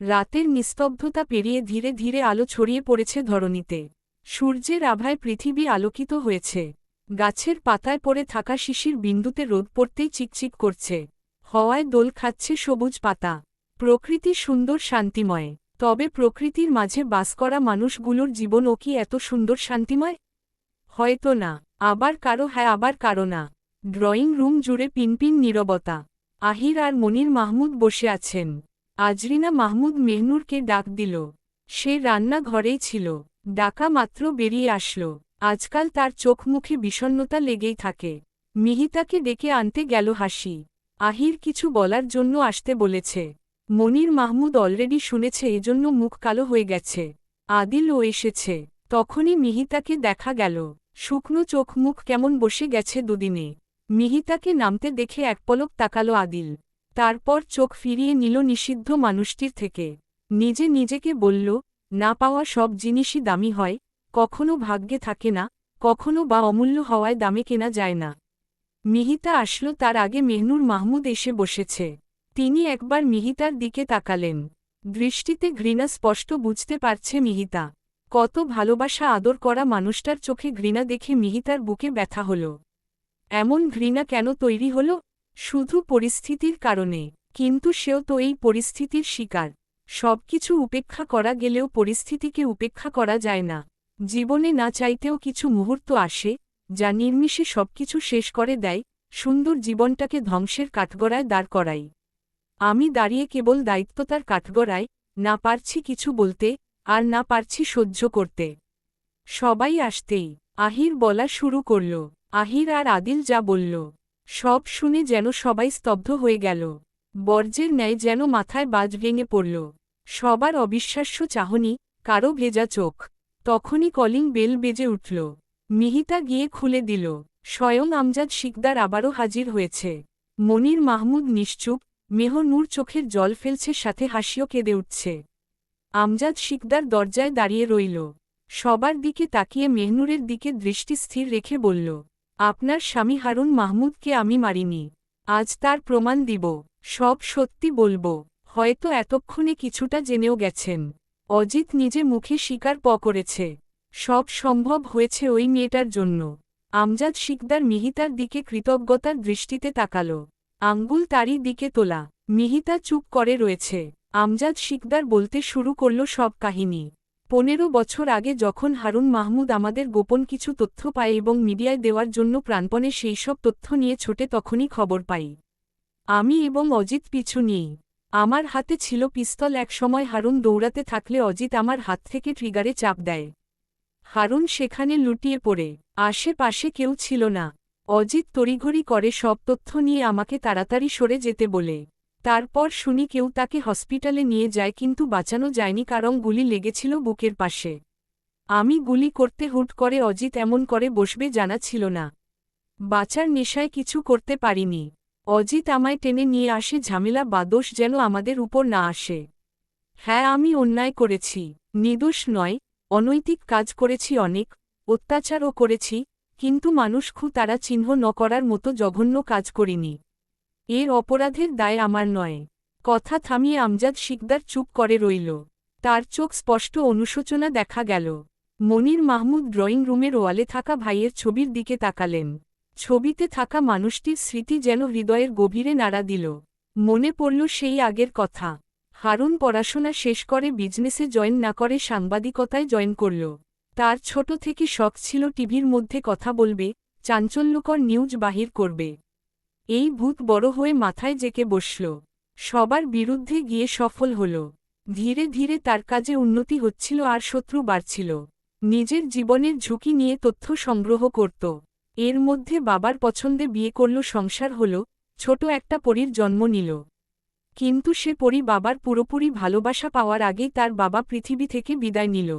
রাতের নিস্তব্ধতা পেরিয়ে ধীরে ধীরে আলো ছড়িয়ে পড়েছে ধরণীতে। সূর্যের আভায় পৃথিবী আলোকিত হয়েছে। গাছের পাতায় পড়ে থাকা শিশির বিন্দুতে রোদ পড়তেই চিকচিক করছে। হাওয়ায় দোল খাচ্ছে সবুজ পাতা। প্রকৃতি সুন্দর শান্তিময়। তবে প্রকৃতির মাঝে বাস করা মানুষগুলোর জীবনও কি এত সুন্দর শান্তিময়? হয়তো না। আবার কারো হ্যাঁ, আবার কারো না। ড্রয়িং রুম জুড়ে পিনপিন নীরবতা। আহির আর মনির মাহমুদ বসে আছেন। আজরিনা মাহমুদ মেহনুরকে ডাক দিল। সে রান্নাঘরেই ছিল। ডাকা মাত্র বেরিয়ে আসল। আজকাল তার চোখ মুখে বিষণ্ণতা লেগেই থাকে। মিহিতাকে ডেকে আনতে গেল হাসি। আহির কিছু বলার জন্য আসতে বলেছে। মনির মাহমুদ অলরেডি শুনেছে, এজন্য মুখ কালো হয়ে গেছে। আদিলও এসেছে। তখনই মিহিতাকে দেখা গেল। শুকনো চোখ মুখ কেমন বসে গেছে দুদিনে। মিহিতাকে নামতে দেখে এক পলক তাকালো আদিল। তারপর চোখ ফিরিয়ে নিল নিষিদ্ধ মানুষটির থেকে। নিজে নিজেকে বলল, না পাওয়া সব জিনিসই দামি হয়, কখনো ভাগ্যে থাকে না, কখনো বা অমূল্য হওয়ায় দামে কেনা যায় না। মিহিতা আসলো তার আগে মেহনুর মাহমুদ এসে বসেছে। তিনি একবার মিহিতার দিকে তাকালেন। দৃষ্টিতে ঘৃণা স্পষ্ট বুঝতে পারছে মিহিতা। কত ভালোবাসা আদর করা মানুষটার চোখে ঘৃণা দেখে মিহিতার বুকে ব্যথা হল। এমন ঘৃণা কেন তৈরি হল? শুধু পরিস্থিতির কারণে। কিন্তু সেও তো এই পরিস্থিতির শিকার। সবকিছু উপেক্ষা করা গেলেও পরিস্থিতিকে উপেক্ষা করা যায় না। জীবনে না চাইতেও কিছু মুহূর্ত আসে, যা নির্মিষে সবকিছু শেষ করে দেয়, সুন্দর জীবনটাকে ধ্বংসের কাঠগড়ায় দাঁড় করাই। আমি দাঁড়িয়ে কেবল দায়িত্বতার কাঠগড়ায়, না পারছি কিছু বলতে, আর না পারছি সহ্য করতে। সবাই আসতেই আহির বলা শুরু করল। আহির আর আদিল যা বলল, সব শুনে যেন সবাই স্তব্ধ হয়ে গেল। বর্জ্যের ন্যায় যেন মাথায় বাজ ভেঙে পড়ল। সবার অবিশ্বাস্য চাহনি, কারো ভেজা চোখ। তখনই কলিং বেল বেজে উঠল। মিহিতা গিয়ে খুলে দিল। স্বয়ং আমজাদ শিকদার আবারও হাজির হয়েছে। মনির মাহমুদ নিশ্চুপ, মেহনুর চোখের জল ফেলছে, সাথে হাসিও কেঁদে উঠছে। আমজাদ শিকদার দরজায় দাঁড়িয়ে রইল। সবার দিকে তাকিয়ে মেহনুরের দিকে দৃষ্টি স্থির রেখে বলল, আপনার স্বামী হারুন মাহমুদকে আমি মারিনি। আজ তার প্রমাণ দিব। সব সত্যি বলবো। হয়তো এতক্ষণে কিছুটা জেনেও গেছেন। অজিত নিজে মুখে স্বীকার করেছে। সব সম্ভব হয়েছে ওই মেয়েটার জন্য। আমজাদ শিকদার মিহিতার দিকে কৃতজ্ঞতার দৃষ্টিতে তাকাল। আঙ্গুল তারই দিকে তোলা। মিহিতা চুপ করে রয়েছে। আমজাদ শিকদার বলতে শুরু করল সব কাহিনী। 15 বছর আগে যখন হারুন মাহমুদ আমাদের গোপন কিছু তথ্য পায় এবং মিডিয়ায় দেওয়ার জন্য প্রাণপণে সেই সব তথ্য নিয়ে ছোটে, তখনই খবর পাই। আমি এবং অজিত পিছু নিই। আমার হাতে ছিল পিস্তল। এক সময় হারুন দৌড়াতে থাকলে অজিত আমার হাত থেকে ট্রিগারে চাপ দেয়। হারুন সেখানে লুটিয়ে পড়ে। আশেপাশে কেউ ছিল না। অজিত তড়িঘড়ি করে সব তথ্য নিয়ে আমাকে তাড়াতাড়ি সরে যেতে বলে। তারপর শুনি কেউ তাকে হসপিটালে নিয়ে যায়, কিন্তু বাঁচানো যায়নি কারণ গুলি লেগেছিল বুকের পাশে। আমি গুলি করতে হুট করে অজিত এমন করে বসবে জানা ছিল না। বাঁচার নেশায় কিছু করতে পারিনি। অজিত আমায় টেনে নিয়ে আসে, ঝামেলা বা দোষ যেন আমাদের উপর না আসে। হ্যাঁ, আমি অন্যায় করেছি, নির্দোষ নয়, অনৈতিক কাজ করেছি, অনেক অত্যাচারও করেছি, কিন্তু মানুষ তারা চিহ্ন ন করার মতো জঘন্য কাজ করিনি। এর অপরাধের দায় আমার নয়। কথা থামিয়ে আমজাদ শিকদার চুপ করে রইল। তার চোখ স্পষ্ট অনুশোচনা দেখা গেল। মনির মাহমুদ ড্রয়িং রুমের ওয়ালে থাকা ভাইয়ের ছবির দিকে তাকালেন। ছবিতে থাকা মানুষটির স্মৃতি যেন হৃদয়ের গভীরে নাড়া দিল। মনে পড়ল সেই আগের কথা। হারুন পড়াশোনা শেষ করে বিজনেসে জয়েন না করে সাংবাদিকতায় জয়েন করল। তার ছোট থেকে শখ ছিল টিভির মধ্যে কথা বলবে, চাঞ্চল্যকর নিউজ বাহির করবে। এই ভূত বড় হয়ে মাথায় জেকে বসল। সবার বিরুদ্ধে গিয়ে সফল হল। ধীরে ধীরে তার কাজে উন্নতি হচ্ছিল আর শত্রু বাড়ছিল। নিজের জীবনের ঝুঁকি নিয়ে তথ্য সংগ্রহ করত। এর মধ্যে বাবার পছন্দে বিয়ে করল, সংসার হল, ছোট একটা পরীর জন্ম নিল। কিন্তু সে পরী বাবার পুরোপুরি ভালোবাসা পাওয়ার আগেই তার বাবা পৃথিবী থেকে বিদায় নিল।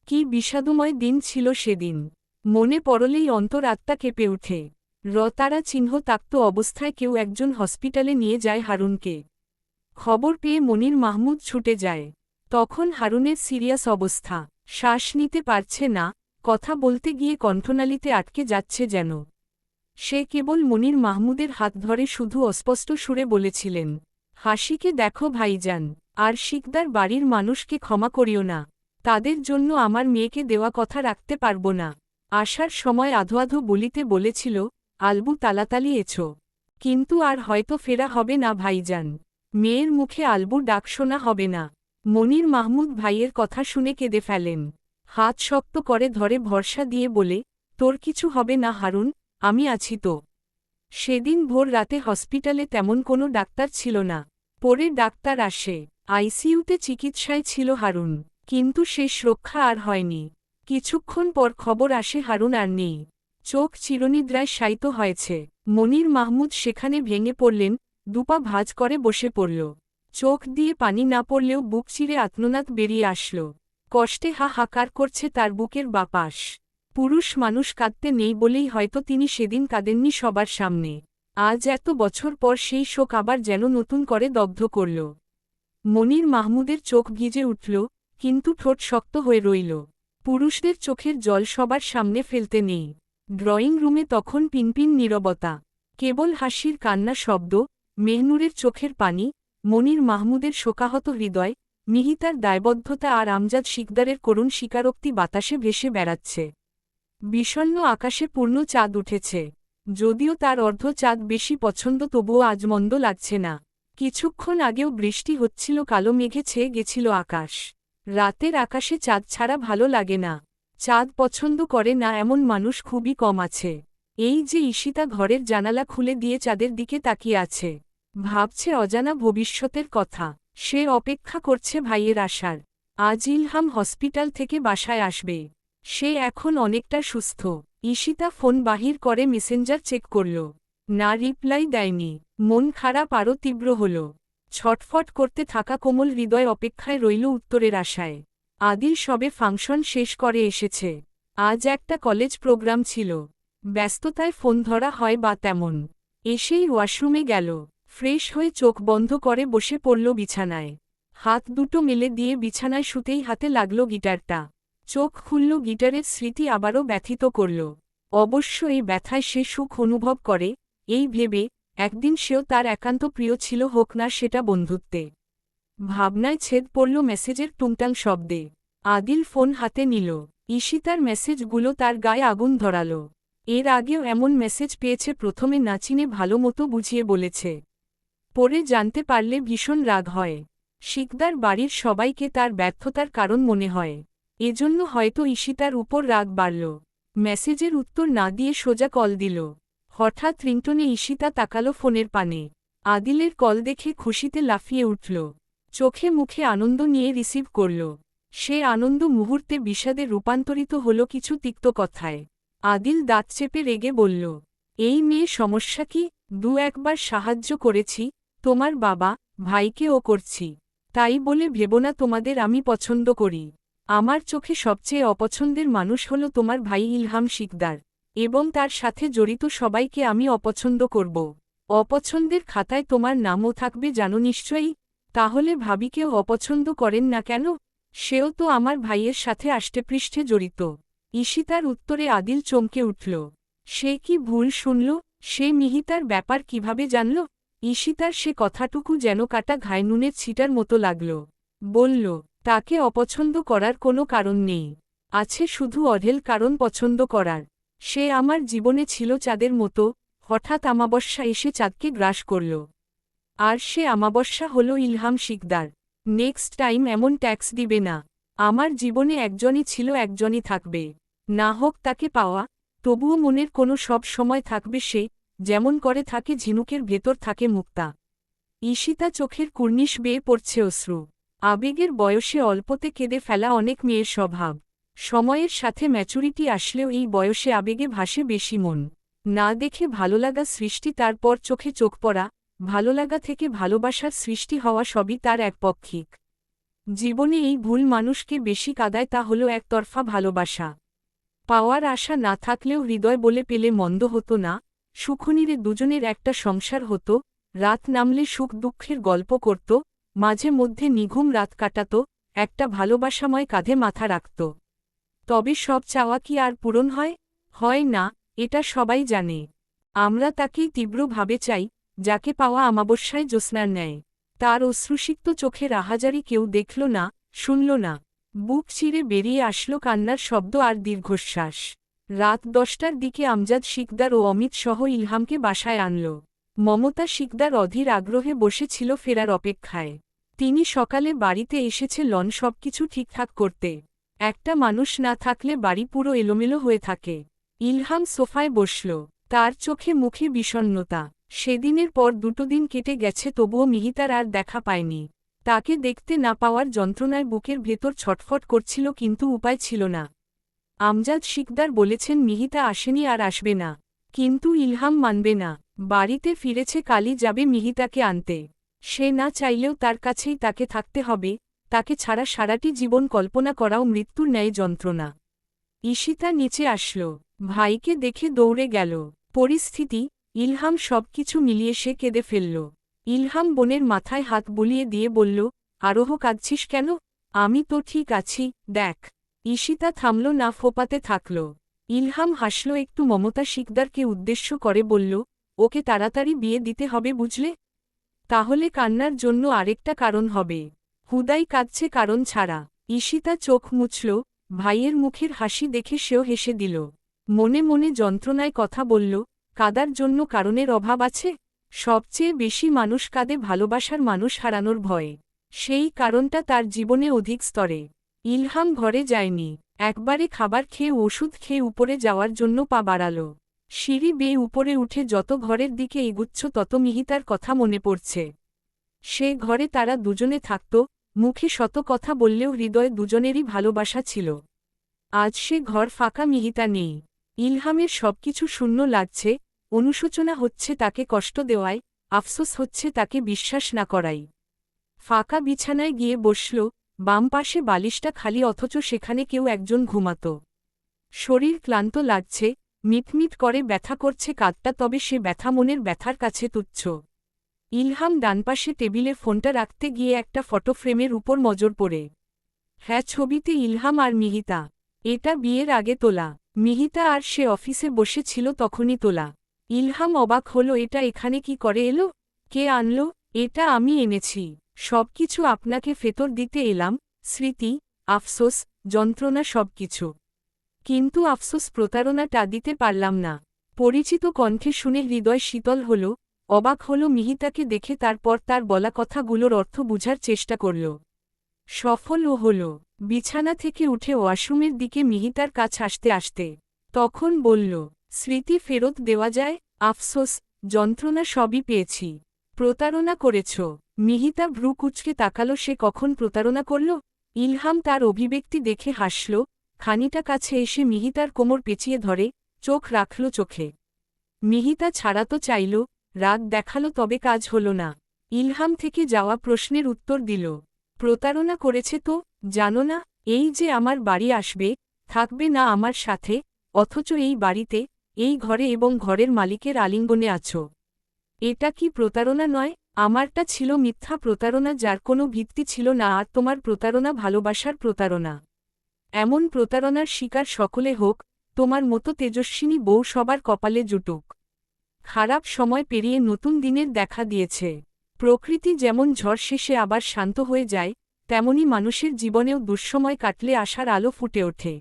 কি বিষাদময় দিন ছিল সেদিন। মনে পড়লেই অন্তর আত্মা কেঁপে ওঠে। তারা চিহ্ন তাক্ত অবস্থায় কেউ একজন হসপিটালে নিয়ে যায় হারুনকে। খবর পেয়ে মনির মাহমুদ ছুটে যায়। তখন হারুনের সিরিয়াস অবস্থা। শ্বাস নিতে পারছে না, কথা বলতে গিয়ে কণ্ঠনালীতে আটকে যাচ্ছে যেন। সে কেবল মনির মাহমুদের হাত ধরে শুধু অস্পষ্ট সুরে বলেছিলেন, হাসিকে দেখো ভাইজান, আর শিকদার বাড়ির মানুষকে ক্ষমা করিও না। তাদের জন্য আমার মেয়েকে দেওয়া কথা রাখতে পারব না। আসার সময় আধো আধো বলিতে বলেছিল, আলবু তালাতালি এছো। কিন্তু আর হয়তো ফেরা হবে না ভাইজান। মেয়ের মুখে আলবুর ডাক শোনা হবে না। মনির মাহমুদ ভাইয়ের কথা শুনে কেঁদে ফেলেন। হাত শক্ত করে ধরে ভরসা দিয়ে বলে, তোর কিছু হবে না হারুন, আমি আছি তো। সেদিন ভোর রাতে হসপিটালে তেমন কোনো ডাক্তার ছিল না। পরে ডাক্তার আসে। আইসিইউতে চিকিৎসায় ছিল হারুন, কিন্তু শেষ রক্ষা আর হয়নি। কিছুক্ষণ পর খবর আসে হারুন আর নেই। চোখ চিরনিদ্রায় শায়িত হয়েছে। মনির মাহমুদ সেখানে ভেঙে পড়লেন, দুপা ভাঁজ করে বসে পড়ল। চোখ দিয়ে পানি না পড়লেও বুক চিরে আত্মনাদ বেরিয়ে আসল। কষ্টে হাহাকার করছে তার বুকের বাপাস। পুরুষ মানুষ কাঁদতে নেই বলেই হয়তো তিনি সেদিন কাঁদেননি সবার সামনে। আজ এত বছর পর সেই শোক আবার যেন নতুন করে দগ্ধ করল। মনির মাহমুদের চোখ ভিজে উঠল, কিন্তু ঠোঁট শক্ত হয়ে রইল। পুরুষদের চোখের জল সবার সামনে ফেলতে নেই। ড্রয়িং রুমে তখন পিনপিন নীরবতা। কেবল হাসির কান্না শব্দ, মেহনুরের চোখের পানি, মনির মাহমুদের শোকাহত হৃদয়, মিহিতার দায়বদ্ধতা আর আমজাদ শিকদারের করুণ স্বীকারোক্তি বাতাসে ভেসে বেড়াচ্ছে। বিষণ্ণ আকাশে পূর্ণ চাঁদ উঠেছে। যদিও তার অর্ধ চাঁদ বেশি পছন্দ, তবুও আজ মন্দ লাগছে না। কিছুক্ষণ আগেও বৃষ্টি হচ্ছিল, কালো মেঘে ছেয়ে গেছিল আকাশ। রাতের আকাশে চাঁদ ছাড়া ভালো লাগে না। চাঁদ পছন্দ করে না এমন মানুষ খুবই কম আছে। এই যে ঈশিতা ঘরের জানালা খুলে দিয়ে চাঁদের দিকে তাকিয়ে আছে, ভাবছে অজানা ভবিষ্যতের কথা। সে অপেক্ষা করছে ভাইয়ের আসার। আজ ইলহাম হসপিটাল থেকে বাসায় আসবে। সে এখন অনেকটা সুস্থ। ঈশিতা ফোন বাহির করে মেসেঞ্জার চেক করল। না, রিপ্লাই দেয়নি। মন খারাপ আরও তীব্র হল। ছটফট করতে থাকা কোমল হৃদয় অপেক্ষায় রইল উত্তরের আশায়। আদিল সবে ফাংশন শেষ করে এসেছে। আজ একটা কলেজ প্রোগ্রাম ছিল। ব্যস্ততায় ফোন ধরা হয় বা তেমন। এসেই ওয়াশরুমে গেল। ফ্রেশ হয়ে চোখ বন্ধ করে বসে পড়ল বিছানায়। হাত দুটো মেলে দিয়ে বিছানায় শুতেই হাতে লাগল গিটারটা। চোখ খুলল, গিটারের স্মৃতি আবারও ব্যথিত করল। অবশ্য এই ব্যথায় সে সুখ অনুভব করে, এই ভেবে একদিন সেও তার একান্ত প্রিয় ছিল, হোক না সেটা বন্ধুত্বে। ভাবনায় ছেদ পড়ল মেসেজের টুংটাং শব্দে। আদিল ফোন হাতে নিল। ঈশিতার মেসেজগুলো তার গায়ে আগুন ধরাল। এর আগেও এমন মেসেজ পেয়েছে, প্রথমে না চিনে ভালো মতো বুঝিয়ে বলেছে। পরে জানতে পারলে ভীষণ রাগ হয়। শিকদার বাড়ির সবাইকে তার ব্যর্থতার কারণ মনে হয়। এজন্য হয়তো ঈশিতার উপর রাগ বাড়ল। মেসেজের উত্তর না দিয়ে সোজা কল দিল। হঠাৎ রিংটনে ঈশিতা তাকালো ফোনের পানে। আদিলের কল দেখে খুশিতে লাফিয়ে উঠল। চোখে মুখে আনন্দ নিয়ে রিসিভ করল। সে আনন্দ মুহূর্তে বিষাদে রূপান্তরিত হল কিছু তিক্ত কথায়। আদিল দাঁত চেপে রেগে বলল, এই মেয়ে সমস্যা কি? একবার সাহায্য করেছি, তোমার বাবা ভাইকেও করছি। তাই বলে ভেবো না তোমাদের আমি পছন্দ করি। আমার চোখে সবচেয়ে অপছন্দের মানুষ হল তোমার ভাই ইলহাম শিকদার, এবং তার সাথে জড়িত সবাইকে আমি অপছন্দ করব। অপছন্দের খাতায় তোমার নামও থাকবে জানো নিশ্চয়ই। তাহলে ভাবিকেও অপছন্দ করেন না কেন? সেও তো আমার ভাইয়ের সাথে আষ্টেপৃষ্ঠে জড়িত। ঈশিতার উত্তরে আদিল চমকে উঠল। সে কি ভুল শুনল? সে মিহিতার ব্যাপার কিভাবে জানল? ঈশিতার সে কথাটুকু যেন কাটা ঘায়ে নুনের ছিটার মতো লাগল। বলল, তাকে অপছন্দ করার কোনো কারণ নেই। আছে শুধু অঢেল কারণ পছন্দ করার। সে আমার জীবনে ছিল চাঁদের মতো, হঠাৎ আমাবস্যা এসে চাঁদকে গ্রাস করল। আর সে আমাবস্যা হল ইলহাম শিকদার। নেক্সট টাইম এমন ট্যাক্স দিবে না। আমার জীবনে একজনই ছিল, একজনই থাকবে। না হোক তাকে পাওয়া, তবুও মনের কোনো সব সময় থাকবে সে, যেমন করে থাকে ঝিনুকের ভেতর থাকে মুক্তা। ঈশিতা চোখের কুর্নিশ বেয়ে পড়ছে অশ্রু। আবেগের বয়সে অল্পতে কেঁদে ফেলা অনেক মেয়ের স্বভাব। সময়ের সাথে ম্যাচুরিটি আসলেও এই বয়সে আবেগে ভাসে বেশি মন। না দেখে ভালোলাগা সৃষ্টি, তারপর চোখে চোখ পড়া, ভালোলাগা থেকে ভালোবাসার সৃষ্টি হওয়া সবই তার একপক্ষিক। জীবনে এই ভুল মানুষকে বেশি কাঁদায়, তা হল একতরফা ভালোবাসা। পাওয়ার আশা না থাকলেও হৃদয় বলে পেলে মন্দ হতো না। সুখনীরে দুজনের একটা সংসার হতো, রাত নামলে সুখ দুঃখের গল্প করত, মাঝে মধ্যে নিঘুম রাত কাটাত, একটা ভালোবাসাময় কাঁধে মাথা রাখত। তবে সব চাওয়া কি আর পূরণ হয়? হয় না, এটা সবাই জানে। আমরা তাকেই তীব্রভাবে চাই, যাকে পাওয়া আমাবস্যায় জ্যোৎস্নার ন্যায়। তার অশ্রুসিক্ত চোখের আহাজারি কেউ দেখল না, শুনল না। বুক চিরে বেরিয়ে আসলো কান্নার শব্দ আর দীর্ঘশ্বাস। রাত 10টার দিকে আমজাদ শিকদার ও অমিত সহ ইলহামকে বাসায় আনল। মমতা শিকদার অধীর আগ্রহে বসেছিল ফেরার অপেক্ষায়। তিনি সকালে বাড়িতে এসেছে সবকিছু ঠিকঠাক করতে। একটা মানুষ না থাকলে বাড়ি পুরো এলোমেলো হয়ে থাকে। ইলহাম সোফায় বসল, তার চোখে মুখে বিষণ্ণতা। সেদিনের পর 2 দিন কেটে গেছে, তবুও মিহিতার আর দেখা পায়নি। তাকে দেখতে না পাওয়ার যন্ত্রণায় বুকের ভেতর ছটফট করছিল, কিন্তু উপায় ছিল না। আমজাদ শিকদার বলেছেন মিহিতা আসেনি আর আসবে না, কিন্তু ইলহাম মানবে না। বাড়িতে ফিরেছে, কালই যাবে মিহিতাকে আনতে। সে না চাইলেও তার কাছেই তাকে থাকতে হবে, তাকে ছাড়া সারাটি জীবন কল্পনা করাও মৃত্যুর ন্যায় যন্ত্রণা। ঈশিতা নিচে আসল, ভাইকে দেখে দৌড়ে গেল। পরিস্থিতি, ইলহাম সবকিছু মিলিয়ে সে কেঁদে ফেলল। ইলহাম বোনের মাথায় হাত বুলিয়ে দিয়ে বলল, আরোহ কাঁদছিস কেন? আমি তো ঠিক আছি, দেখ। ঈশিতা থামল না, ফোপাতে থাকল। ইলহাম হাসল একটু, মমতা শিকদারকে উদ্দেশ্য করে বলল, ওকে তাড়াতাড়ি বিয়ে দিতে হবে বুঝলে? তাহলে কান্নার জন্য আরেকটা কারণ হবে। হুদাই কাঁদছে কারণ ছাড়া। ঈশিতা চোখ মুছল, ভাইয়ের মুখের হাসি দেখে সেও হেসে দিল। মনে মনে যন্ত্রণায় কথা বলল, কাদার জন্য কারণের অভাব আছে? সবচেয়ে বেশি মানুষ কাঁদে ভালোবাসার মানুষ হারানোর ভয়ে। সেই কারণটা তার জীবনে অধিক স্তরে। ইলহাম ঘরে যায়নি, একবারে খাবার খেয়ে ওষুধ খেয়ে উপরে যাওয়ার জন্য পা বাড়াল। সিঁড়ি বেয়ে উপরে উঠে যত ঘরের দিকে এগুচ্ছ তত মিহিতার কথা মনে পড়ছে। সে ঘরে তারা দুজনে থাকত, মুখে শত কথা বললেও হৃদয়ে দুজনেরই ভালোবাসা ছিল। আজ সে ঘর ফাঁকা, মিহিতা নেই। ইলহামের সবকিছু শূন্য লাগছে, অনুশোচনা হচ্ছে তাকে কষ্ট দেওয়ায়, আফসোস হচ্ছে তাকে বিশ্বাস না করাই। ফাঁকা বিছানায় গিয়ে বসল, বাম পাশে বালিশটা খালি, অথচ সেখানে কেউ একজন ঘুমাত। শরীর ক্লান্ত লাগছে, মিটমিট করে ব্যথা করছে কাঁধটা, তবে সে ব্যথা মনের ব্যথার কাছে তুচ্ছ। ইলহাম ডানপাশে টেবিলে ফোনটা রাখতে গিয়ে একটা ফটো ফ্রেমের উপর নজর পড়ে। হ্যাঁ, ছবিতে ইলহাম আর মিহিতা। এটা বিয়ের আগে তোলা। মিহিতা আর সে অফিসে বসে ছিল তখনই তোলা। ইলহাম অবাক হলো, এটা এখানে কি করে এলো? কে আনলো? এটা আমি এনেছি। সবকিছু আপনাকে ফেতর দিতে এলাম, স্মৃতি, আফসোস, যন্ত্রণা সবকিছু। কিন্তু আফসোস, প্রতারণাটা দিতে পারলাম না। পরিচিত কণ্ঠে শুনে হৃদয় শীতল হল, অবাক হল মিহিতাকে দেখে, তারপর তার বলা কথাগুলোর অর্থ বুঝার চেষ্টা করল। সফলও হল। বিছানা থেকে উঠে ওয়াশরুমের দিকে মিহিতার কাছ আসতে আসতে তখন বলল, স্মৃতি ফেরত দেওয়া যায়? আফসোস, যন্ত্রণা সবই পেয়েছি। প্রতারণা করেছ? মিহিতা ভ্রু কুঁচকে তাকালো, সে কখন প্রতারণা করল? ইলহাম তার অভিব্যক্তি দেখে হাসল, খানিটা কাছে এসে মিহিতার কোমর পেঁচিয়ে ধরে, চোখ রাখল চোখে। মিহিতা ছাড়াতো চাইল, রাগ দেখালো, তবে কাজ হল না। ইলহাম থেকে যাওয়া প্রশ্নের উত্তর দিল, প্রতারণা করেছে তো, জানো না? এই যে আমার বাড়ি আসবে, থাকবে না আমার সাথে, অথচ এই বাড়িতে, এই ঘরে এবং ঘরের মালিকের আলিঙ্গনে আছো। এটা কি প্রতারণা নয়? আমারটা ছিল মিথ্যা প্রতারণা, যার কোনো ভিত্তি ছিল না, আর তোমার প্রতারণা ভালোবাসার প্রতারণা। এমন প্রতারণার শিকার সকলে হোক, তোমার মতো তেজস্বিনী বউ সবার কপালে জুটুক। খারাপ সময় পেরিয়ে নতুন দিনের দেখা দিয়েছে। প্রকৃতি যেমন ঝড় শেষে আবার শান্ত হয়ে যায়, তেমনি মানুষের জীবনেও দুঃসময় কাটলে আশার আলো ফুটে ওঠে।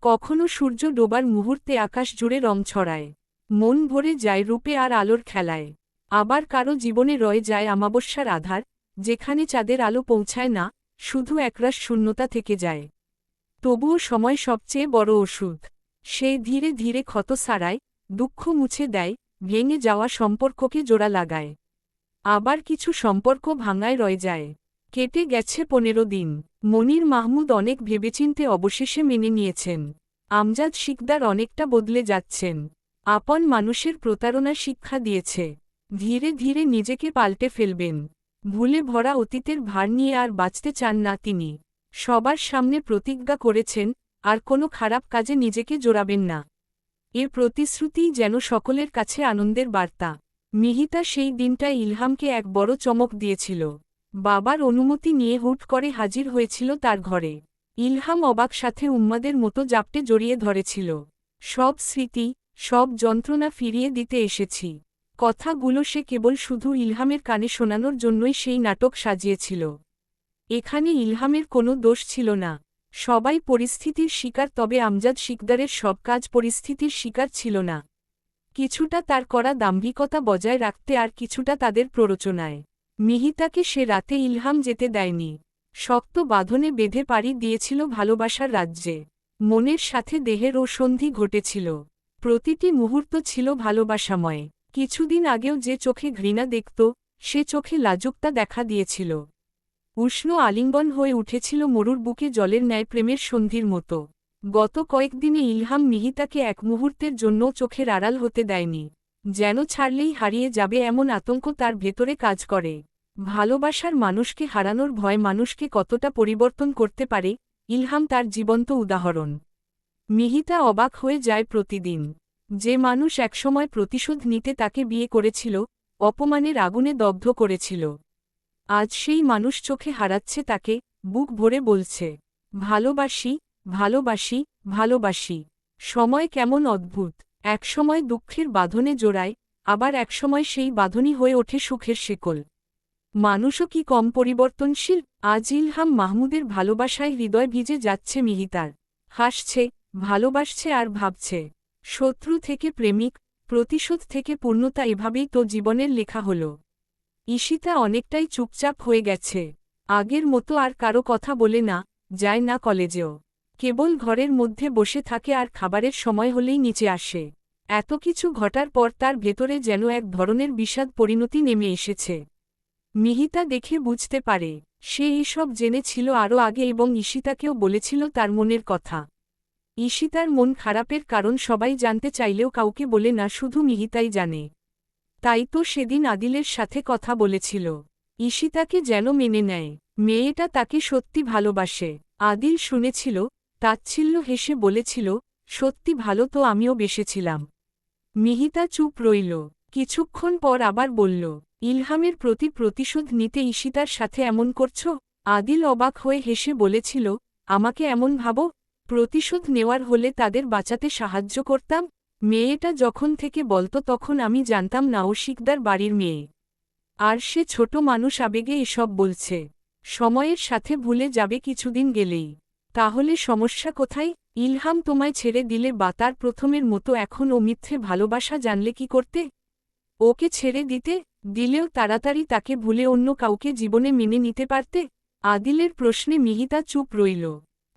কখনো সূর্য ডোবার মুহূর্তে আকাশ জুড়ে রং ছড়ায়, মন ভরে যায় রূপে আর আলোর খেলায়। আবার কারো জীবনে রয়ে যায় আমাবস্যার আধার, যেখানে চাঁদের আলো পৌঁছায় না, শুধু একরাশ শূন্যতা থেকে যায়। তবুও সময় সবচেয়ে বড় ওষুধ। সে ধীরে ধীরে ক্ষত সারায়, দুঃখ মুছে দেয়, ভেঙে যাওয়া সম্পর্ককে জোড়া লাগায়। আবার কিছু সম্পর্ক ভাঙায় রয়ে যায়। কেটে গেছে 15 দিন। মনির মাহমুদ অনেক ভেবেচিন্তে অবশেষে মেনে নিয়েছেন। আমজাদ শিকদার অনেকটা বদলে যাচ্ছেন। আপন মানুষের প্রতারণা শিক্ষা দিয়েছে। ধীরে ধীরে নিজেকে পাল্টে ফেলবেন। ভুলে ভরা অতীতের ভার নিয়ে আর বাঁচতে চান না তিনি। সবার সামনে প্রতিজ্ঞা করেছেন, আর কোনো খারাপ কাজে নিজেকে জড়াবেন না। এর প্রতিশ্রুতিই যেন সকলের কাছে আনন্দের বার্তা। মিহিতা সেই দিনটায় ইলহামকে এক বড় চমক দিয়েছিল। বাবার অনুমতি নিয়ে হুট করে হাজির হয়েছিল তার ঘরে। ইলহাম অবাক, সাথে উম্মাদের মতো জাপটে জড়িয়ে ধরেছিল। সব স্মৃতি, সব যন্ত্রণা ফিরিয়ে দিতে এসেছি। কথাগুলো সে কেবল শুধু ইলহামের কানে শোনানোর জন্যই সেই নাটক সাজিয়েছিল। এখানে ইলহামের কোনো দোষ ছিল না। সবাই পরিস্থিতির শিকার, তবে আমজাদ শিকদারের সব কাজ পরিস্থিতির শিকার ছিল না। কিছুটা তার করা দাম্ভিকতা বজায় রাখতে আর কিছুটা তাদের প্ররোচনায়। মিহিতাকে সে রাতে ইলহাম যেতে দেয়নি। শক্ত বাঁধনে বেঁধে পাড়ি দিয়েছিল ভালোবাসার রাজ্যে। মনের সাথে দেহেরও সন্ধি ঘটেছিল। প্রতিটি মুহূর্ত ছিল ভালোবাসাময়। কিছুদিন আগেও যে চোখে ঘৃণা দেখত, সে চোখে লাজুকতা দেখা দিয়েছিল। উষ্ণ আলিঙ্গন হয়ে উঠেছিল মরুর বুকে জলের ন্যায় প্রেমের সন্ধির মতো। গত কয়েকদিনে ইলহাম মিহিতাকে এক মুহূর্তের জন্যও চোখের আড়াল হতে দেয়নি। যেন ছাড়লেই হারিয়ে যাবে এমন আতঙ্ক তার ভেতরে কাজ করে। ভালোবাসার মানুষকে হারানোর ভয় মানুষকে কতটা পরিবর্তন করতে পারে, ইলহাম তার জীবন্ত উদাহরণ। মিহিতা অবাক হয়ে যায় প্রতিদিন। যে মানুষ একসময় প্রতিশোধ নিতে তাকে বিয়ে করেছিল, অপমানের আগুনে দগ্ধ করেছিল, আজ সেই মানুষ চোখে হারাচ্ছে তাকে, বুক ভরে বলছে, ভালোবাসি, ভালোবাসি, ভালোবাসি। সময় কেমন অদ্ভুত, একসময় দুঃখের বাঁধনে জোড়ায়, আবার একসময় সেই বাঁধনই হয়ে ওঠে সুখের শেকল। মানুষও কি কম পরিবর্তনশীল? আজ ইলহাম মাহমুদের ভালোবাসায় হৃদয় ভিজে যাচ্ছে মিহিতার। হাসছে, ভালোবাসছে আর ভাবছে, শত্রু থেকে প্রেমিক, প্রতিশোধ থেকে পূর্ণতা, এভাবেই তো জীবনের লেখা হল। ঈশিতা অনেকটাই চুপচাপ হয়ে গেছে। আগের মতো আর কারো কথা বলে না, যায় না কলেজেও। কেবল ঘরের মধ্যে বসে থাকে আর খাবারের সময় হলেই নিচে আসে। এত কিছু ঘটার পর তার ভেতরে যেন এক ধরনের বিষাদ পরিণতি নেমে এসেছে। মিহিতা দেখে বুঝতে পারে, সে এসব জেনেছিল আরও আগে এবং ঈশিতাকেও বলেছিল তার মনের কথা। ঈশিতার মন খারাপের কারণ সবাই জানতে চাইলেও কাউকে বলে না, শুধু মিহিতাই জানে। তাই তো সেদিন আদিলের সাথে কথা বলেছিল, ঈশিতাকে যেন মেনে নেয়। মেয়েটা তাকে সত্যি ভালোবাসে। আদিল শুনেছিল, তাচ্ছিল্য হেসে বলেছিল, সত্যি ভালো তো, আমিও বেসেছিলাম। মিহিতা চুপ রইল। কিছুক্ষণ পর আবার বলল, ইলহামের প্রতি প্রতিশোধ নিতে ঈশিতার সাথে এমন করছ? আদিল অবাক হয়ে হেসে বলেছিল, আমাকে এমন ভাবো? প্রতিশোধ নেওয়ার হলে তাদের বাঁচাতে সাহায্য করতাম। মেয়েটা যখন থেকে বলতো তখন আমি জানতাম না ও শিকদার বাড়ির মেয়ে। আর সে ছোট মানুষ, আবেগে এসব বলছে। সময়ের সাথে ভুলে যাবে কিছুদিন গেলেই। তাহলে সমস্যা কোথায়? ইলহাম তোমায় ছেড়ে দিলে বা তার প্রথমের মতো এখন ও মিথ্যে ভালোবাসা জানলে কি করতে? ওকে ছেড়ে দিলেও তাড়াতাড়ি তাকে ভুলে অন্য কাউকে জীবনে মেনে নিতে পারতে? আদিলের প্রশ্নে মিহিতা চুপ রইল,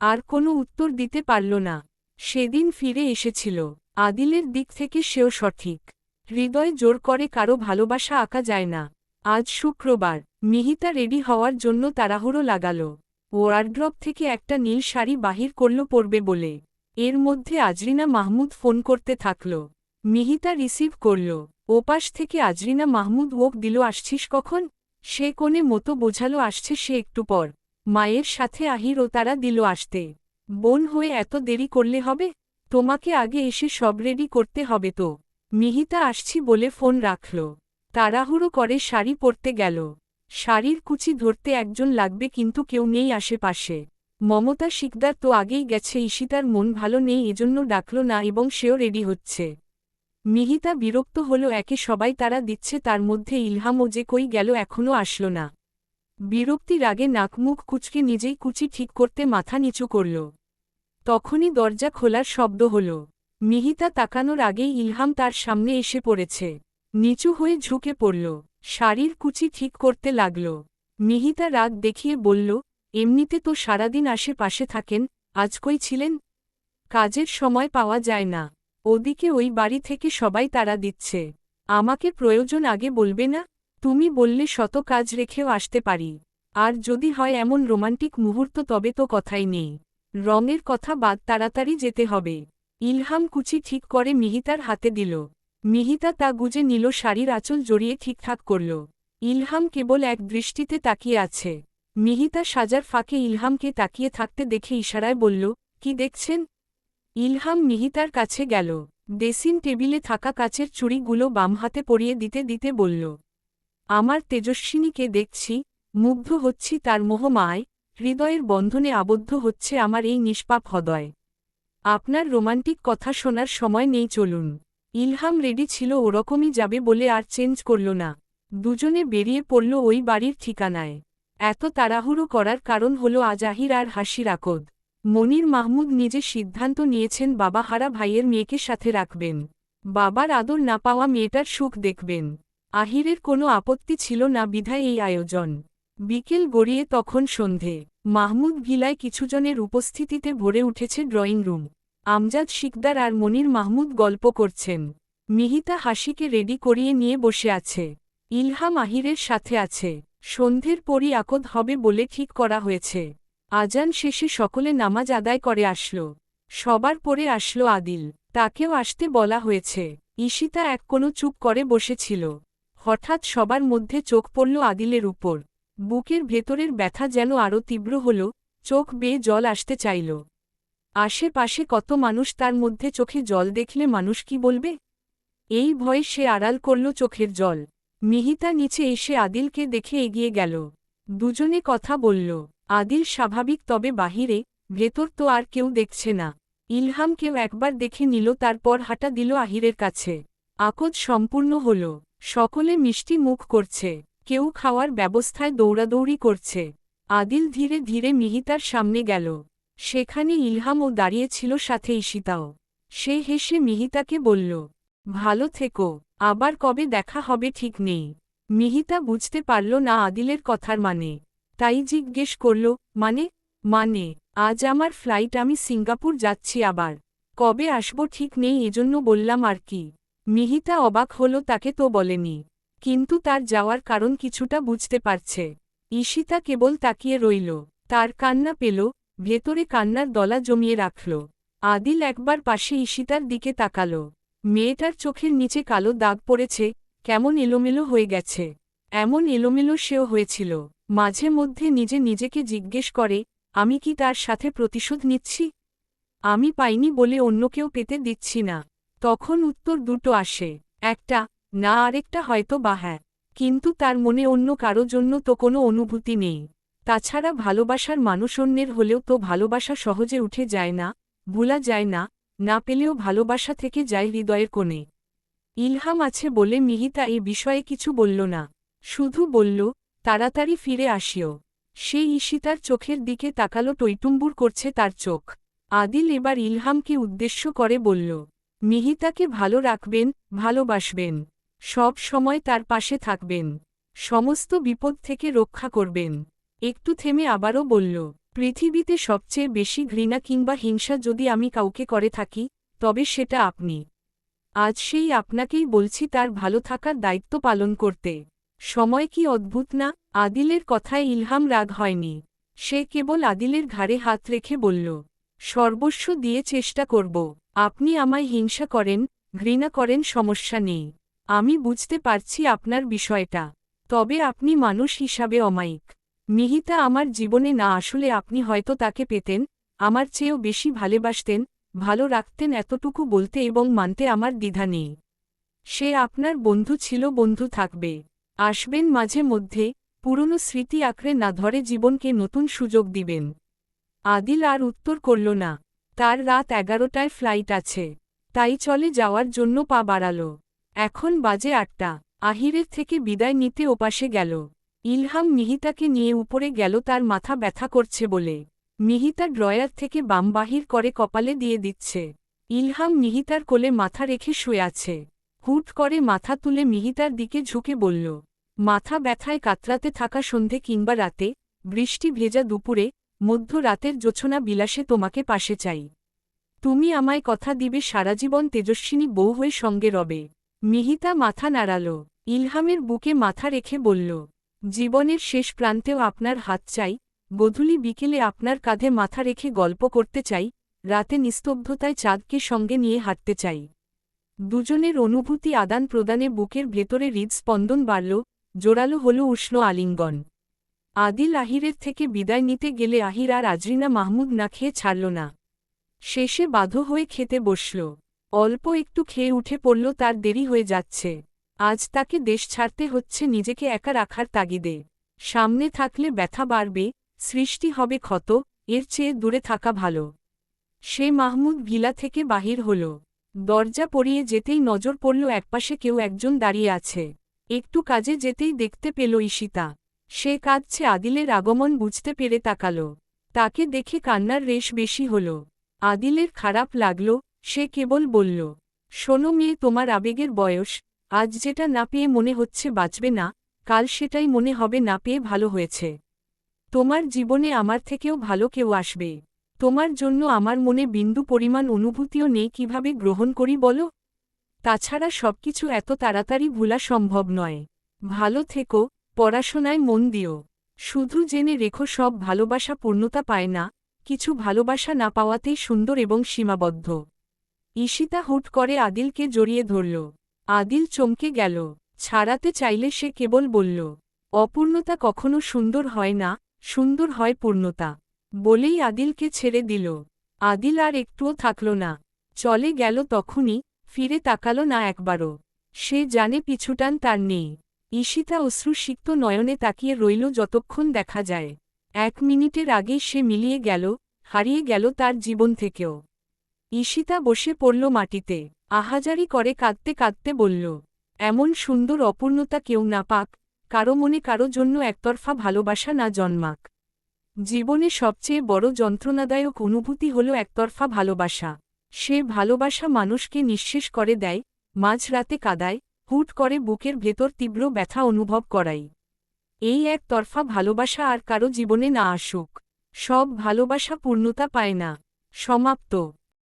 আর কোনো উত্তর দিতে পারল না। সেদিন ফিরে এসেছিল। আদিলের দিক থেকে সেও সঠিক। হৃদয় জোর করে কারো ভালোবাসা আঁকা যায় না। আজ শুক্রবার। মিহিতা রেডি হওয়ার জন্য তাড়াহুড়ো লাগাল। ওয়ার্ড্রপ থেকে একটা নীল শাড়ি বাহির করল পরবে বলে। এর মধ্যে আজরিনা মাহমুদ ফোন করতে থাকল। মিহিতা রিসিভ করল। ওপাশ থেকে আজরিনা মাহমুদ ওক দিল, আসছিস কখন? সে কোণে মতো বোঝালো আসছে সে একটু পর। মায়ের সাথে আহির ও তারা দিল আসতে। বোন হয়ে এত দেরি করলে হবে? তোমাকে আগে এসে সব রেডি করতে হবে তো। মিহিতা আসছি বলে ফোন রাখল। তাড়াহুড়ো করে শাড়ি পরতে গেল। শাড়ির কুচি ধরতে একজন লাগবে, কিন্তু কেউ নেই আশেপাশে। মমতা শিকদার তো আগেই গেছে। ঈশিতার মন ভালো নেই, এজন্য ডাকল না এবং সেও রেডি হচ্ছে। মিহিতা বিরক্ত হলো, একে সবাই তারা দিচ্ছে, তার মধ্যে ইলহামও যে কই গেল এখনও আসল না। বিরক্তির আগে নাকমুখ কুচকে নিজেই কুচি ঠিক করতে মাথা নিচু করল। তখনই দরজা খোলার শব্দ হল। মিহিতা তাকানোর আগেই ইলহাম তার সামনে এসে পড়েছে। নিচু হয়ে ঝুঁকে পড়ল, শাড়ির কুচি ঠিক করতে লাগল। মিহিতা রাগ দেখিয়ে বলল, এমনিতে তো সারাদিন আশেপাশে থাকেন, আজ কই ছিলেন? কাজের সময় পাওয়া যায় না। ওদিকে ওই বাড়ি থেকে সবাই তাড়া দিচ্ছে। আমাকে প্রয়োজন আগে বলবে না? তুমি বললে শত কাজ রেখেও আসতে পারি। আর যদি হয় এমন রোমান্টিক মুহূর্ত, তবে তো কথাই নেই। রঙের কথা বাদ, তাড়াতাড়ি যেতে হবে। ইলহাম কুচি ঠিক করে মিহিতার হাতে দিল। মিহিতা তা গুজে নিল, শাড়ির আঁচল জড়িয়ে ঠিকঠাক করল। ইলহাম কেবল এক দৃষ্টিতে তাকিয়ে আছে। মিহিতা সাজার ফাঁকে ইলহামকে তাকিয়ে থাকতে দেখে ইশারায় বলল, কি দেখছেন? ইলহাম মিহিতার কাছে গেল। ড্রেসিং টেবিলে থাকা কাচের চুড়িগুলো বাম হাতে পরিয়ে দিতে দিতে বলল, আমার তেজস্বিনীকে দেখছি, মুগ্ধ হচ্ছি তার মোহমায়, হৃদয়ের বন্ধনে আবদ্ধ হচ্ছে আমার এই নিষ্পাপ হৃদয়। আপনার রোমান্টিক কথা শোনার সময় নেই, চলুন। ইলহাম রেডি ছিল ওরকমই যাবে বলে আর চেঞ্জ করল না। দুজনে বেরিয়ে পড়ল ওই বাড়ির ঠিকানায়। এত তাড়াহুড়ো করার কারণ হল আজ আহির আর হাসির আকদ। মনির মাহমুদ নিজে সিদ্ধান্ত নিয়েছেন বাবাহারা ভাইয়ের মেয়েকে সাথে রাখবেন। বাবার আদর না পাওয়া মেয়েটার সুখ দেখবেন। আহিরের কোনো আপত্তি ছিল না বিধায় এই আয়োজন। বিকেল গড়িয়ে তখন সন্ধে। মাহমুদ ভিলায় কিছুজনের উপস্থিতিতে ভরে উঠেছে ড্রয়িং রুম। আমজাদ শিকদার আর মনির মাহমুদ গল্প করছেন। মিহিতা হাসিকে রেডি করিয়ে নিয়ে বসে আছে। ইলহাম আহিরের সাথে আছে। সন্ধ্যের পরই আকদ হবে বলে ঠিক করা হয়েছে। আজান শেষে সকলে নামাজ আদায় করে আসল। সবার পরে আসলো আদিল। তাকেও আসতে বলা হয়েছে। ঈশিতা এক কোনো চুপ করে বসেছিল। হঠাৎ সবার মধ্যে চোখ পড়ল আদিলের উপর। বুকের ভেতরের ব্যথা যেন আরও তীব্র হল, চোখ বেয়ে জল আসতে চাইল। আশেপাশে কত মানুষ, তার মধ্যে চোখে জল দেখলে মানুষ কি বলবে? এই ভয়ে সে আড়াল করল চোখের জল। মিহিতা নিচে এসে আদিলকে দেখে এগিয়ে গেল। দুজনে কথা বলল। আদিল স্বাভাবিক, তবে বাহিরে, ভেতর তো আর কেউ দেখছে না। ইলহামকেও একবার দেখে নিল, তারপর হাঁটা দিল আহিরের কাছে। আকদ সম্পূর্ণ হল। সকলে মিষ্টি মুখ করছে, কেউ খাওয়ার ব্যবস্থায় দৌড়াদৌড়ি করছে। আদিল ধীরে ধীরে মিহিতার সামনে গেল। সেখানে ইলহামও দাঁড়িয়েছিল, সাথে ঈশিতাও। সে হেসে মিহিতাকে বলল, ভালো থেকো, আবার কবে দেখা হবে ঠিক নেই। মিহিতা বুঝতে পারল না আদিলের কথার মানে, তাই জিজ্ঞেস করল, মানে আজ আমার ফ্লাইট, আমি সিঙ্গাপুর যাচ্ছি আবার। কবে আসব ঠিক নেই, এজন্য বললাম আর কি। মিহিতা অবাক হল, তাকে তো বলেনি, কিন্তু তার যাওয়ার কারণ কিছুটা বুঝতে পারছে। ঈশিতা কেবল তাকিয়ে রইল। তার কান্না পেল, ভেতরে কান্নার দলা জমিয়ে রাখল। আদিল একবার পাশে ঈশিতার দিকে তাকাল। মেয়েটার চোখের নিচে কালো দাগ পড়েছে, কেমন এলোমেলো হয়ে গেছে। এমন এলোমেলো সেও হয়েছিল। মাঝে মধ্যে নিজে নিজেকে জিজ্ঞেস করে, আমি কি তার সাথে প্রতিশোধ নিচ্ছি? আমি পাইনি বলে অন্য কেউ পেতে দিচ্ছি না। তখন উত্তর দুটো আসে, একটা না, আরেকটা হয়তো বা হ্যাঁ। কিন্তু তার মনে অন্য কারো জন্য তো কোনো অনুভূতি নেই। তাছাড়া ভালোবাসার মানুষ অন্যের হলেও তো ভালোবাসা সহজে উঠে যায় না, ভুলা যায় না, না পেলেও ভালোবাসা থেকে যায় হৃদয়ের কোণে। ইলহাম আছে বলে মিহিতা এ বিষয়ে কিছু বলল না, শুধু বলল, তাড়াতাড়ি ফিরে আসিও। সে ঈশিতার চোখের দিকে তাকালো, টইটুম্বুর করছে তার চোখ। আদিল এবার ইলহামকে উদ্দেশ্য করে বলল, মিহিতাকে ভালো রাখবেন, ভালোবাসবেন, সব সময় তার পাশে থাকবেন, সমস্ত বিপদ থেকে রক্ষা করবেন। একটু থেমে আবারও বলল, পৃথিবীতে সবচেয়ে বেশি ঘৃণা কিংবা হিংসা যদি আমি কাউকে করে থাকি, তবে সেটা আপনি। আজ সেই আপনাকেই বলছি তার ভালো থাকার দায়িত্ব পালন করতে। সময় কি অদ্ভুত না? আদিলের কথায় ইলহাম রাগ হয়নি। সে কেবল আদিলের ঘাড়ে হাত রেখে বলল, সর্বস্ব দিয়ে চেষ্টা করব। আপনি আমায় হিংসা করেন, ঘৃণা করেন, সমস্যা নেই। আমি বুঝতে পারছি আপনার বিষয়টা। তবে আপনি মানুষ হিসাবে অমায়িক। মিহিতা আমার জীবনে না আসলে আপনি হয়তো তাকে পেতেন, আমার চেয়েও বেশি ভালোবাসতেন, ভালো রাখতেন, এতটুকু বলতে এবং মানতে আমার দ্বিধা নেই। সে আপনার বন্ধু ছিল, বন্ধু থাকবে। আসবেন মাঝে মধ্যে, পুরনো স্মৃতি আঁকড়ে না ধরে জীবনকে নতুন সুযোগ দিবেন। আদিল আর উত্তর করল না। তার রাত 11টায় ফ্লাইট আছে, তাই চলে যাওয়ার জন্য পা বাড়াল। এখন বাজে 8টা। আহিরের থেকে বিদায় নিতে ওপাশে গেল। ইলহাম মিহিতাকে নিয়ে উপরে গেল, তার মাথা ব্যথা করছে বলে। মিহিতা ড্রয়ার থেকে বাম বাহির করে কপালে দিয়ে দিচ্ছে। ইলহাম মিহিতার কোলে মাথা রেখে শুয়ে আছে। হুট করে মাথা তুলে মিহিতার দিকে ঝুঁকে বলল, মাথা ব্যথায় কাতরাতে থাকা সন্ধে কিংবা রাতে, বৃষ্টি ভেজা দুপুরে, মধ্য রাতের জোছনা বিলাসে তোমাকে পাশে চাই। তুমি আমায় কথা দিবে সারাজীবন তেজস্বিনী বউ হয়ে সঙ্গে রবে। মিহিতা মাথা নাড়াল। ইলহামের বুকে মাথা রেখে বলল, জীবনের শেষ প্রান্তেও আপনার হাত চাই, গধূলি বিকেলে আপনার কাঁধে মাথা রেখে গল্প করতে চাই, রাতে নিস্তব্ধতায় চাঁদকে সঙ্গে নিয়ে হাঁটতে চাই। দুজনের অনুভূতি আদান প্রদানে বুকের ভেতরে হৃদস্পন্দন বাড়ল, জোরালো হল উষ্ণ আলিঙ্গন। আদিল আহিরের থেকে বিদায় নিতে গেলে আহির আর আজরিনা মাহমুদ না খেয়ে ছাড়ল না। শেষে বাধ্য হয়ে খেতে বসল। অল্প একটু খেয়ে উঠে পড়ল, তার দেরি হয়ে যাচ্ছে। আজ তাকে দেশ ছাড়তে হচ্ছে নিজেকে একা রাখার তাগিদে। সামনে থাকলে ব্যথা বাড়বে, সৃষ্টি হবে ক্ষত, এর চেয়ে দূরে থাকা ভালো। সে মাহমুদ ভিলা থেকে বাহির হল। দরজা পড়িয়ে যেতেই নজর পড়ল একপাশে কেউ একজন দাঁড়িয়ে আছে। একটু কাজে যেতেই দেখতে পেল ঈশিতা। সে কাঁদছে। আদিলের আগমন বুঝতে পেরে তাকাল। তাকে দেখে কান্নার রেশ বেশি হল। আদিলের খারাপ লাগল। সে কেবল বলল, শোনো মেয়ে, তোমার আবেগের বয়স। আজ যেটা না পেয়ে মনে হচ্ছে বাঁচবে না, কাল সেটাই মনে হবে না পেয়ে ভালো হয়েছে। তোমার জীবনে আমার থেকেও ভালো কেউ আসবে। তোমার জন্য আমার মনে বিন্দু পরিমাণ অনুভূতিও নেই, কিভাবে গ্রহণ করি বলো? তাছাড়া সবকিছু এত তাড়াতাড়ি ভুলা সম্ভব নয়। ভালো থেকো, পড়াশোনায় মন দিও। শুধু জেনে রেখো, সব ভালোবাসা পূর্ণতা পায় না, কিছু ভালোবাসা না পাওয়াতেই সুন্দর এবং সীমাবদ্ধ। ঈশিতা হুট করে আদিলকে জড়িয়ে ধরল। আদিল চমকে গেল। ছাড়াতে চাইলে সে কেবল বলল, অপূর্ণতা কখনো সুন্দর হয় না, সুন্দর হয় পূর্ণতা। বলেই আদিলকে ছেড়ে দিল। আদিল আর একটুও থাকল না, চলে গেল। তখনই ফিরে তাকাল না একবারও। সে জানে পিছুটান তার নেই। ঈশিতা অশ্রুসিক্ত নয়নে তাকিয়ে রইল যতক্ষণ দেখা যায়। 1 মিনিটের আগেই সে মিলিয়ে গেল, হারিয়ে গেল তার জীবন থেকেও। ঈশিতা বসে পড়ল মাটিতে। আহাজারি করে কাঁদতে কাঁদতে বলল, এমন সুন্দর অপূর্ণতা কেউ না পাক, কারো মনে কারো জন্য একতরফা ভালোবাসা না জন্মাক। জীবনে সবচেয়ে বড় যন্ত্রণাদায়ক অনুভূতি হল একতরফা ভালোবাসা। সে ভালোবাসা মানুষকে নিঃশেষ করে দেয়, মাঝরাতে কাঁদায়, হুট করে বুকের ভেতর তীব্র ব্যথা অনুভব করাই। এই একতরফা ভালোবাসা আর কারো জীবনে না আসুক। সব ভালোবাসা পূর্ণতা পায় না। সমাপ্ত।